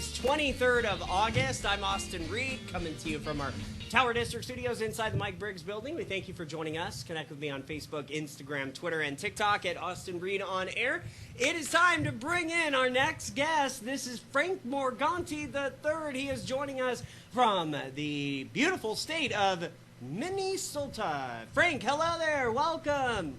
is 23rd of August. I'm Austin Reed, coming to you from our Tower District Studios inside the Mike Briggs building. We thank you for joining us. Connect with me on Facebook, Instagram, Twitter, and TikTok at Austin Reed on Air. It is time to bring in our next guest. This is Frank Morganti III. He is joining us from the beautiful state of Minnesota. Frank, hello there. Welcome.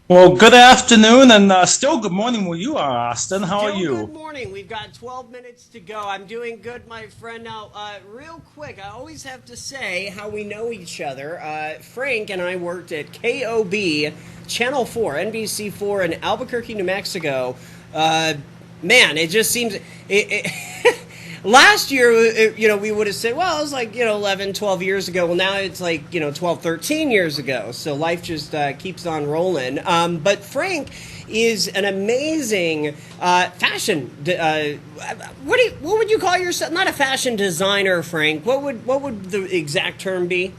Well, good afternoon and still good morning where you are, Austin. How are you? Good morning. We've got 12 minutes to go. I'm doing good, my friend. Now, real quick, I always have to say how we know each other. Frank and I worked at KOB Channel 4, NBC4 in Albuquerque, New Mexico. Man, it just seems... Last year, we would have said, well, it was like, 11, 12 years ago. Well, now it's like, 12, 13 years ago. So life just keeps on rolling. But Frank is an amazing fashion. What would you call yourself? Not a fashion designer, Frank. What would the exact term be?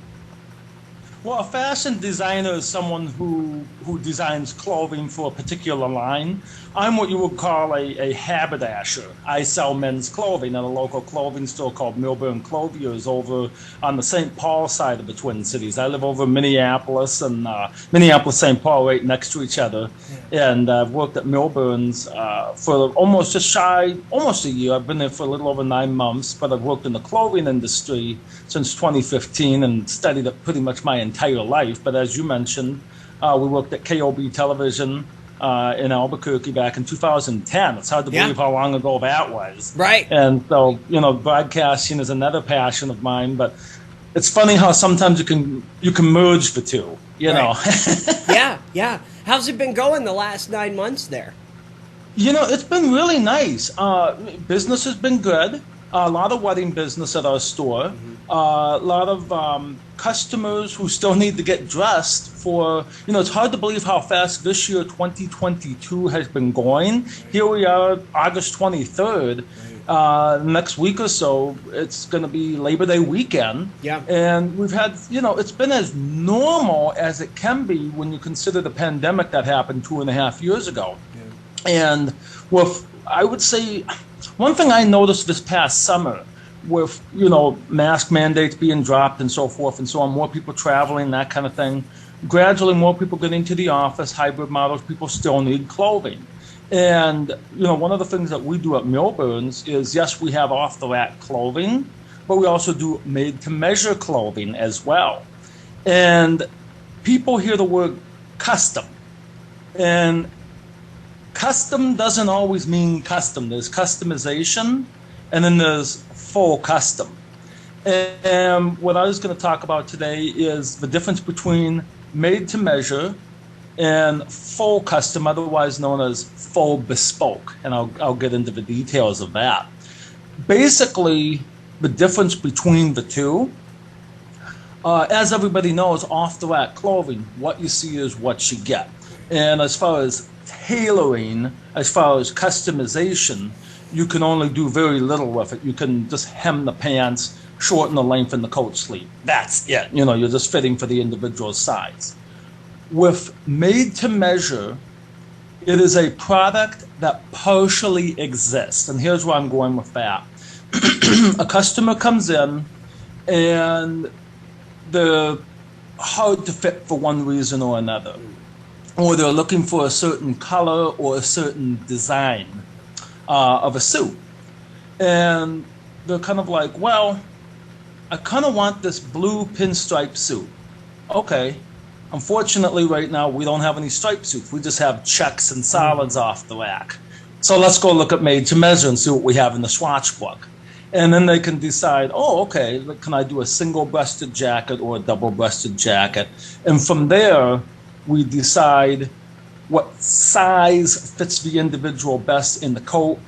Well, a fashion designer is someone who designs clothing for a particular line. I'm what you would call a haberdasher. I sell men's clothing at a local clothing store called Milburn Clothiers over on the St. Paul side of the Twin Cities. I live over in Minneapolis and Minneapolis-St. Paul right next to each other. And I've worked at Milburn's for almost a year. I've been there for a little over 9 months, but I've worked in the clothing industry since 2015 and studied it pretty much my entire life. But as you mentioned, we worked at KOB Television in Albuquerque back in 2010. It's hard to believe how long ago that was. Right. And so, broadcasting is another passion of mine, but it's funny how sometimes you can merge the two, know. Yeah. How's it been going the last 9 months there? It's been really nice. Business has been good. A lot of wedding business at our store. A lot of customers who still need to get dressed for, it's hard to believe how fast this year, 2022, has been going. Here we are, August 23rd. Next week or so, it's going to be Labor Day weekend. Yeah. And we've had, it's been as normal as it can be when you consider the pandemic that happened 2.5 years ago. Yeah. And I would say, one thing I noticed this past summer, with mask mandates being dropped and so forth and so on, more people traveling, that kind of thing, gradually more people getting to the office, hybrid models, people still need clothing. And one of the things that we do at Milburn's is, yes, we have off-the-rack clothing, but we also do made-to-measure clothing as well. And people hear the word custom, and custom doesn't always mean custom. There's customization, and then there's full custom. And what I was going to talk about today is the difference between made to measure and full custom, otherwise known as full bespoke. And I'll get into the details of that. Basically, the difference between the two, as everybody knows, off-the-rack clothing, what you see is what you get. And as far as tailoring, as far as customization, you can only do very little with it. You can just hem the pants, shorten the length in the coat sleeve. That's it. You're just fitting for the individual size. With made to measure, it is a product that partially exists. And here's where I'm going with that. A customer comes in and they're hard to fit for one reason or another. Or they're looking for a certain color or a certain design of a suit. And they're kind of like, well, I kind of want this blue pinstripe suit. Okay. Unfortunately, right now, we don't have any striped suits. We just have checks and solids off the rack. So let's go look at made to measure and see what we have in the swatch book. And then they can decide, okay, can I do a single-breasted jacket or a double-breasted jacket? And from there, we decide what size fits the individual best in the coat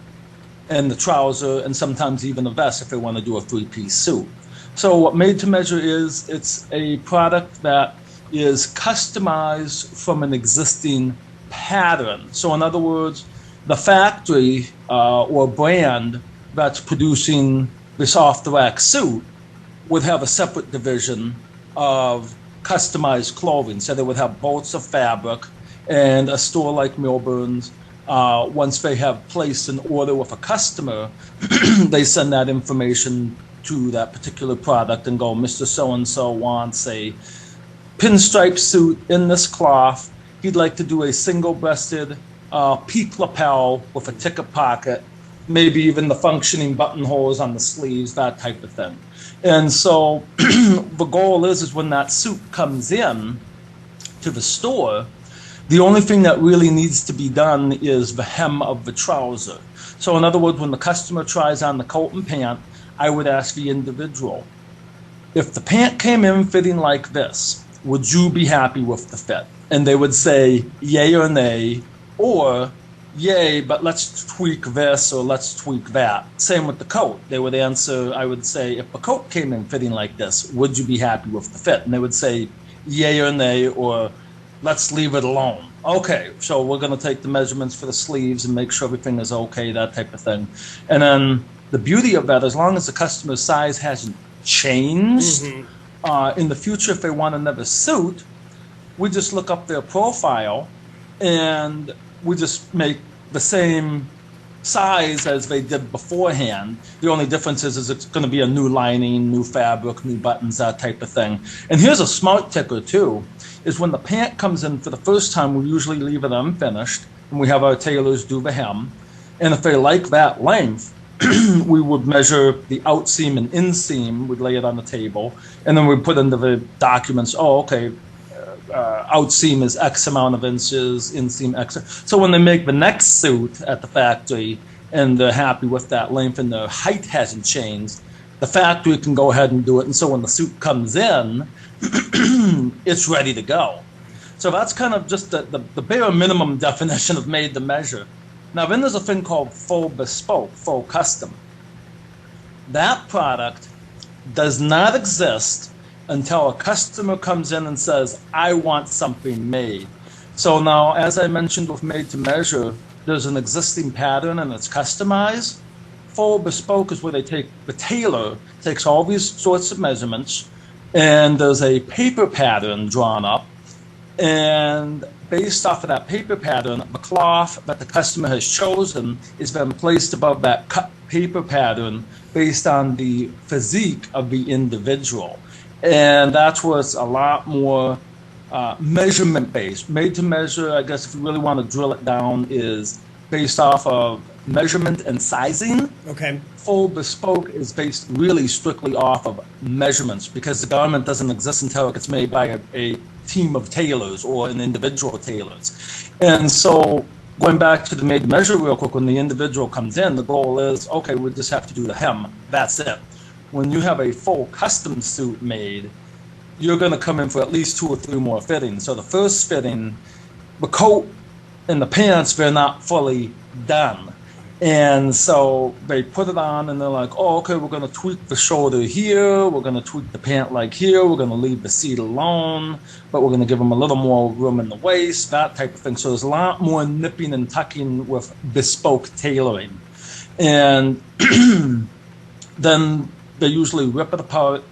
and the trouser, and sometimes even the vest if they want to do a 3-piece suit. So what made to measure is, it's a product that is customized from an existing pattern. So in other words, the factory or brand that's producing this off-the-rack suit would have a separate division of customized clothing. So they would have bolts of fabric, and a store like Milburn's Once they have placed an order with a customer, they send that information to that particular product and go, Mr. So-and-so wants a pinstripe suit in this cloth. He'd like to do a single-breasted peak lapel with a ticket pocket, maybe even the functioning buttonholes on the sleeves, that type of thing. And so the goal is when that suit comes in to the store, the only thing that really needs to be done is the hem of the trouser. So in other words, when the customer tries on the coat and pant, I would ask the individual, if the pant came in fitting like this, would you be happy with the fit? And they would say yay or nay, or yay, but let's tweak this or let's tweak that. Same with the coat. They would answer, I would say, if the coat came in fitting like this, would you be happy with the fit? And they would say yay or nay, or let's leave it alone. Okay, so we're going to take the measurements for the sleeves and make sure everything is okay, that type of thing. And then the beauty of that, as long as the customer's size hasn't changed, in the future, if they want another suit, we just look up their profile and we just make the same size as they did beforehand. The only difference is it's going to be a new lining, new fabric, new buttons, that type of thing. And here's a smart ticker too, is when the pant comes in for the first time, we usually leave it unfinished and we have our tailors do the hem. And if they like that length, we would measure the outseam and inseam, we'd lay it on the table, and then we put into the documents, outseam is X amount of inches, inseam X. So when they make the next suit at the factory and they're happy with that length and the height hasn't changed, the factory can go ahead and do it. And so when the suit comes in, it's ready to go. So that's kind of just the bare minimum definition of made to measure. Now then there's a thing called full bespoke, full custom. That product does not exist until a customer comes in and says, I want something made. So now, as I mentioned with made to measure, there's an existing pattern and it's customized. Full bespoke is where they take, the tailor takes all these sorts of measurements and there's a paper pattern drawn up, and based off of that paper pattern, the cloth that the customer has chosen is then placed above that cut paper pattern based on the physique of the individual. And that's where it's a lot more measurement based. Made to measure, I guess if you really want to drill it down, is based off of measurement and sizing. Okay. Full bespoke is based really strictly off of measurements, because the garment doesn't exist until it gets made by a team of tailors or an individual tailors. And so going back to the made to measure real quick, when the individual comes in, the goal is, okay, we just have to do the hem. That's it. When you have a full custom suit made, you're going to come in for at least 2 or 3 more fittings. So the first fitting, the coat and the pants, they're not fully done. And so they put it on and they're like, oh, okay, we're going to tweak the shoulder here. We're going to tweak the pant like here. We're going to leave the seat alone, but we're going to give them a little more room in the waist, that type of thing. So there's a lot more nipping and tucking with bespoke tailoring. And then they usually rip it apart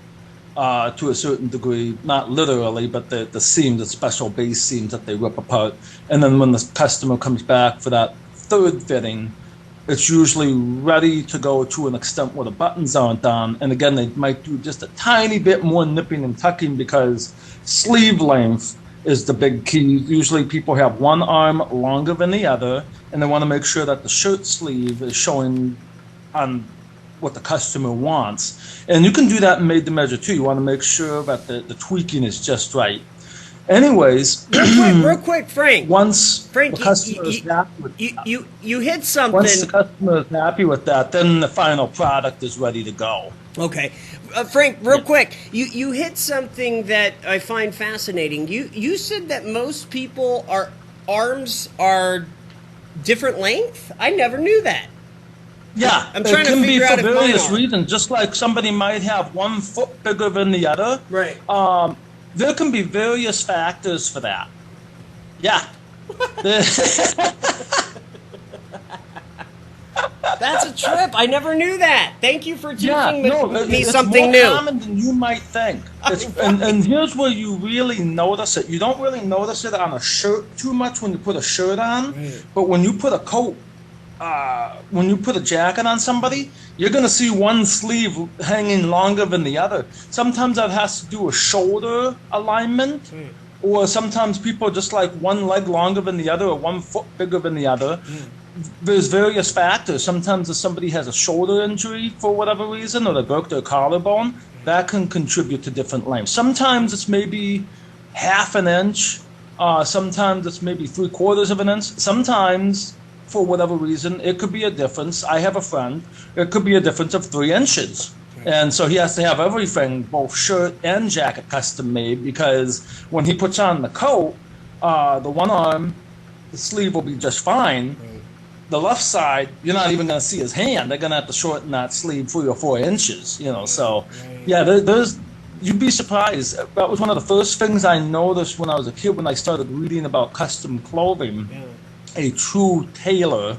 to a certain degree, not literally, but the seams, the special base seams that they rip apart. And then when the customer comes back for that third fitting, it's usually ready to go to an extent where the buttons aren't on. And again, they might do just a tiny bit more nipping and tucking, because sleeve length is the big key. Usually people have one arm longer than the other, and they want to make sure that the shirt sleeve is showing on what the customer wants. And you can do that in made to measure too. You want to make sure that the tweaking is just right. Anyways, real quick, Frank. Once the customer is happy with you hit something. Once the customer is happy with that, then the final product is ready to go. Okay, Frank, real quick, you hit something that I find fascinating. You said that most people arms are different length. I never knew that. Yeah, I'm trying to figure out if mine are. It can be for various reasons. Just like somebody might have 1 foot bigger than the other. Right. There can be various factors for that. Yeah. That's a trip. I never knew that. Thank you for teaching me something it's more new. common than you might think. And here's where you really notice it. You don't really notice it on a shirt too much when you put a shirt on, Right. but when you put a coat, when you put a jacket on somebody, you're going to see one sleeve hanging longer than the other. Sometimes that has to do with shoulder alignment, Right. or sometimes people just like one leg longer than the other or one foot bigger than the other. There's various factors. Sometimes if somebody has a shoulder injury for whatever reason, or they broke their collarbone, that can contribute to different lengths. Sometimes it's maybe half an inch. Sometimes it's maybe 3/4 of an inch. Sometimes, for whatever reason, it could be a difference. I have a friend. It could be a difference of 3 inches. And so he has to have everything, both shirt and jacket, custom made, because when he puts on the coat, the one arm, the sleeve will be just fine. The left side, you're not even going to see his hand. They're going to have to shorten that sleeve 3 or 4 inches, So, yeah, there's. You'd be surprised. That was one of the first things I noticed when I was a kid, when I started reading about custom clothing. Yeah. A true tailor,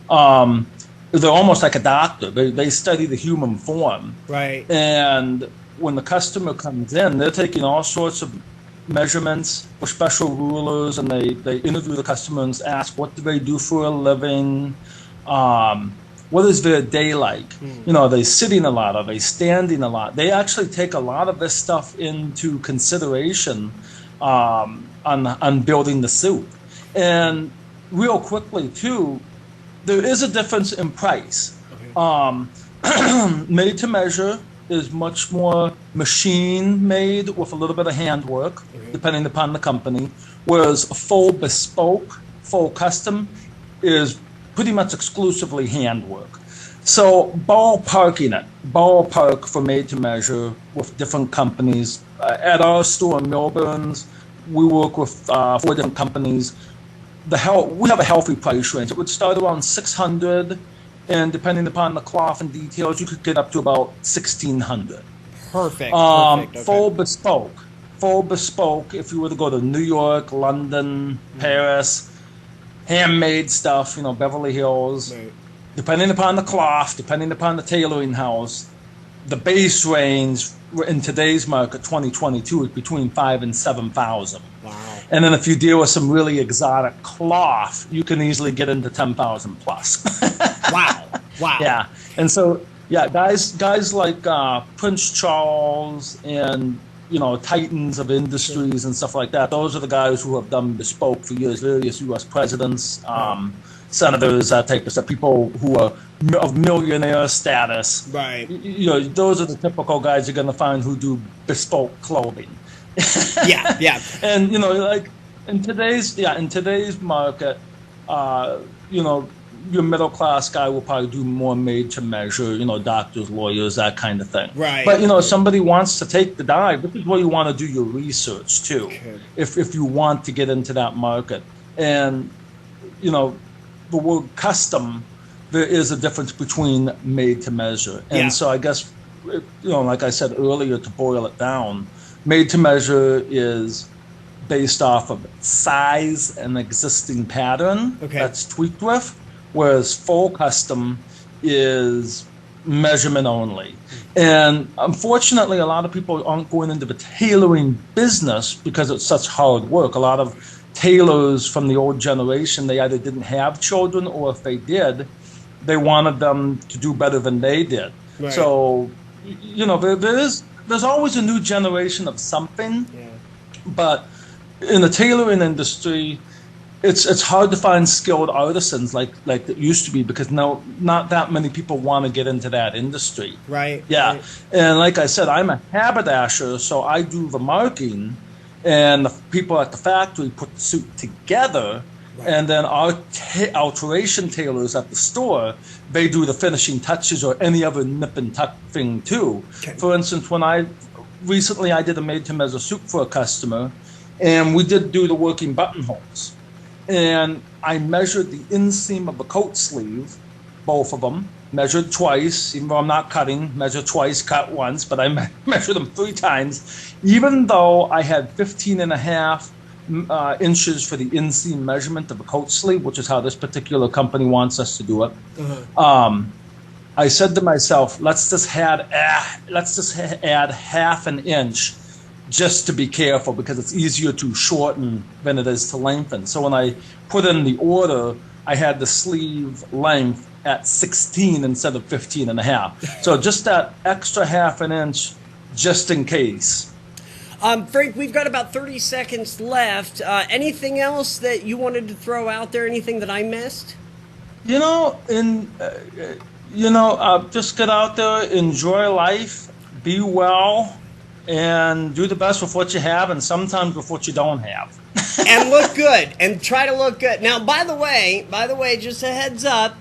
they're almost like a doctor. They study the human form. Right. And when the customer comes in, they're taking all sorts of measurements with special rulers, and they interview the customer and ask, what do they do for a living? What is their day like? Are they sitting a lot? Are they standing a lot? They actually take a lot of this stuff into consideration on building the suit. And real quickly, too, there is a difference in price. Made to measure is much more machine made with a little bit of handwork, depending upon the company, whereas a full bespoke, full custom is pretty much exclusively handwork. So ballpark for made to measure with different companies. At our store in Melbourne, we work with 4 different companies. We have a healthy price range. It would start around $600, and depending upon the cloth and details, you could get up to about $1,600. Perfect. Okay. Full bespoke. If you were to go to New York, London, Paris, handmade stuff, Beverly Hills. Right. Depending upon the cloth, depending upon the tailoring house, the base range in today's market, 2022, is between $5,000 and $7,000. Wow. And then if you deal with some really exotic cloth, you can easily get into 10,000 plus. Wow. Yeah. And so, yeah, guys like Prince Charles and, titans of industries and stuff like that, those are the guys who have done bespoke for years, various U.S. presidents, senators, that type of stuff, people who are of millionaire status. Right. Those are the typical guys you're going to find who do bespoke clothing. Yeah. And like in today's market, your middle class guy will probably do more made to measure, doctors, lawyers, that kind of thing. Right. But somebody wants to take the dive. This is where you want to do your research too, if you want to get into that market. And the word custom, there is a difference between made to measure. And so I guess, like I said earlier, to boil it down, made to measure is based off of size and existing pattern that's tweaked with, whereas full custom is measurement only. And unfortunately, a lot of people aren't going into the tailoring business because it's such hard work. A lot of tailors from the old generation, they either didn't have children, or if they did, they wanted them to do better than they did. Right. So, there's always a new generation of something, but in the tailoring industry, it's hard to find skilled artisans like it used to be, because now not that many people want to get into that industry. Right. Yeah. Right. And like I said, I'm a haberdasher, so I do the marking, and the people at the factory put the suit together, and then our alteration tailors at the store, they do the finishing touches or any other nip and tuck thing too. Okay. For instance, when I did a made-to-measure suit for a customer, and we did do the working buttonholes. And I measured the inseam of a coat sleeve, both of them, measured twice, even though I'm not cutting, measured twice, cut once, but I measured them 3 times, even though I had 15.5 inches for the inseam measurement of a coat sleeve, which is how this particular company wants us to do it. I said to myself, let's just add half an inch just to be careful because it's easier to shorten than it is to lengthen. So when I put in the order, I had the sleeve length at 16 instead of 15 and a half. So just that extra half an inch just in case. Frank, we've got about 30 seconds left. Anything else that you wanted to throw out there? Anything that I missed? Just get out there, enjoy life, be well, and do the best with what you have and sometimes with what you don't have. And look good, and try to look good. Now, by the way, just a heads up,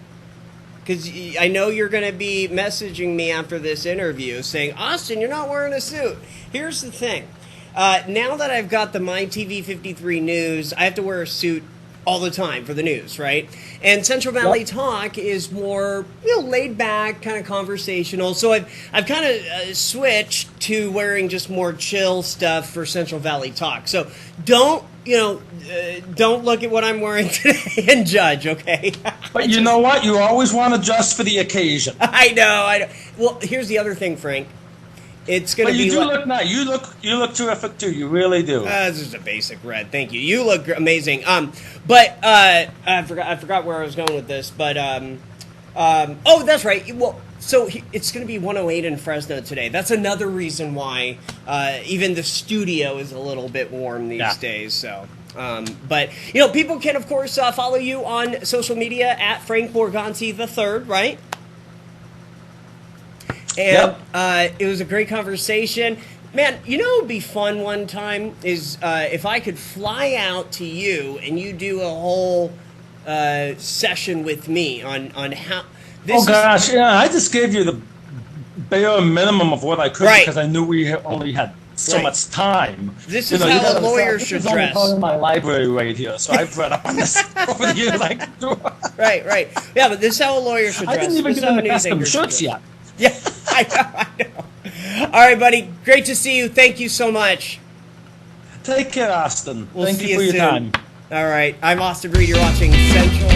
because I know you're going to be messaging me after this interview saying, Austin, you're not wearing a suit. Here's the thing. Now that I've got the My TV 53 news, I have to wear a suit all the time for the news, right? And Central Valley Talk is more, laid back, kind of conversational. So I've kind of switched to wearing just more chill stuff for Central Valley Talk. So don't look at what I'm wearing today and judge, okay? But you know what? You always want to dress for the occasion. I know. Well, here's the other thing, Frank. It's going to be. You do look nice. You look terrific too. You really do. This is a basic red. Thank you. You look amazing. But I forgot where I was going with this. But oh, that's right. Well, so it's going to be 108 in Fresno today. That's another reason why even the studio is a little bit warm these days. So. But people can of course follow you on social media at Frank Morganti III, right? And it was a great conversation. Man, what would be fun one time is if I could fly out to you and you do a whole session with me on how this I just gave you the bare minimum of what I could because I knew we only had so much time. This is how a lawyer should dress. This is only my library right here, so I've read up on this over the years. Right. Yeah, but this is how a lawyer should dress. I didn't even get into custom shirts yet. Yeah, I know. All right, buddy. Great to see you. Thank you so much. Take care, Austin. We'll Thank see you for your soon. time. All right. I'm Austin Reed. You're watching Central